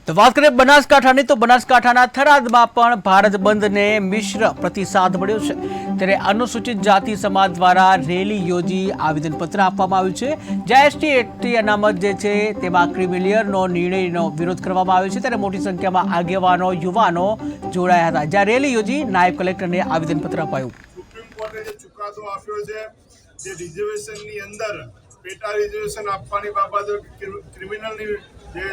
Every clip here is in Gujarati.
તો વાત કરીએ બનાસકાંઠાની તો બનાસકાંઠાના થરાદમાં પણ ભારત બંધને મિશ્ર પ્રતિસાદ મળ્યો છે। ત્યારે અનુસૂચિત જાતિ સમાજ દ્વારા રેલી યોજી આવેદનપત્ર આપવામાં આવ્યું છે। જ્યાં એસટી અનામત જે છે તેમાં ક્રિમિલિયરનો નિર્ણયનો વિરોધ કરવામાં આવ્યો છે। ત્યારે મોટી સંખ્યામાં આગેવાનો યુવાનો જોડાયા હતા। જ્યાં રેલી યોજી નાયબ કલેક્ટરને આવેદનપત્ર અપાયું। સુપ્રીમ કોર્ટે જે ચુકાદો આપ્યો છે જે રિઝર્વેશનની અંદર પેટા રિઝર્વેશન આપવાની બાબત ક્રિમિનલની જે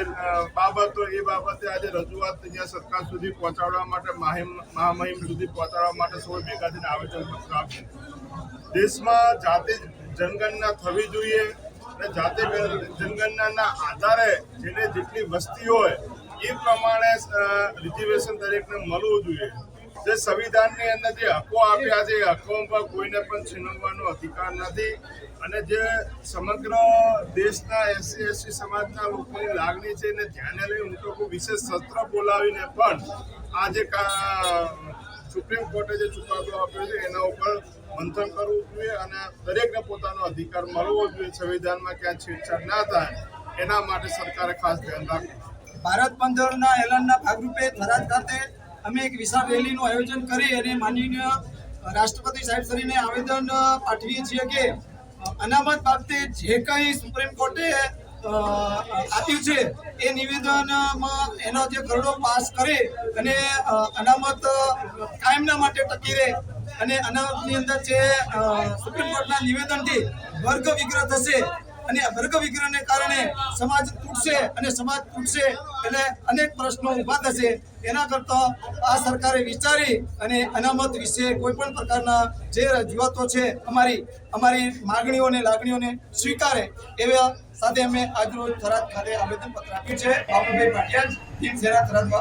બાબત હોય એ બાબતે આજે રજૂઆત ત્યાં સરકાર સુધી પહોંચાડવા માટે મહામહિમ સુધી પહોંચાડવા માટે સૌ ભેગા થઈને આવેદનપત્ર આપ્યું। દેશમાં જાતિ જનગણના થવી જોઈએ અને જાતિ જનગણનાના આધારે જેને જેટલી વસ્તી હોય એ પ્રમાણે રિઝર્વેશન દરેકને મળવું જોઈએ। જે સંવિધાનની અંદર જે હકો આપ્યા છે એ હકો પર કોઈને પણ છીનવવાનો અધિકાર નથી અને જે સમગ્ર દેશના એસસી સમાજના લોકોની લાગણી છે એને ધ્યાને લઈ હું તો વિશેષ સત્ર બોલાવીને પણ આ જે સુપ્રીમ કોર્ટે જે ચુકાદો આપ્યો છે એના ઉપર મંથન કરવું જોઈએ અને દરેકને પોતાનો અધિકાર મળવો જોઈએ। સંવિધાનમાં ક્યાં છેડછાડ ના થાય એના માટે સરકારે ખાસ ધ્યાન રાખવું। ભારત બંધના એલાનના ભાગરૂપે થરાદ ખાતે અમે એક વિશાળ રેલીનું આયોજન કરી અને માનનીય રાષ્ટ્રપતિ સાહેબ શ્રીને આવેદન પાઠવીએ છીએ કે અનામત બાબતે જે કંઈ સુપ્રીમ કોર્ટે આપ્યું છે એ નિવેદનમાં એનો જે ખરડો પાસ કરી અને અનામત કાયમના માટે ટકી રહે અને અનામતની અંદર જે સુપ્રીમ કોર્ટના નિવેદનથી વર્ગ વિગ્રહ થશે અને વર્ગ વિગ્રહને કારણે સમાજ તૂટશે અને સમાજ તૂટશે એટલે અનેક પ્રશ્નો ઊભા થશે। એના કરતાં આ સરકારે વિચારી અને અનામત વિશે કોઈ પણ પ્રકારના જે રજૂઆતો છે અમારી માગણીઓને લાગણીઓને સ્વીકારે એવા સાથે અમે આજરોજ થરાદ ખાતે આવેદનપત્ર આપ્યું છે। બાબુભાઈ ભાટિયા ટીમ સેના થરાદ।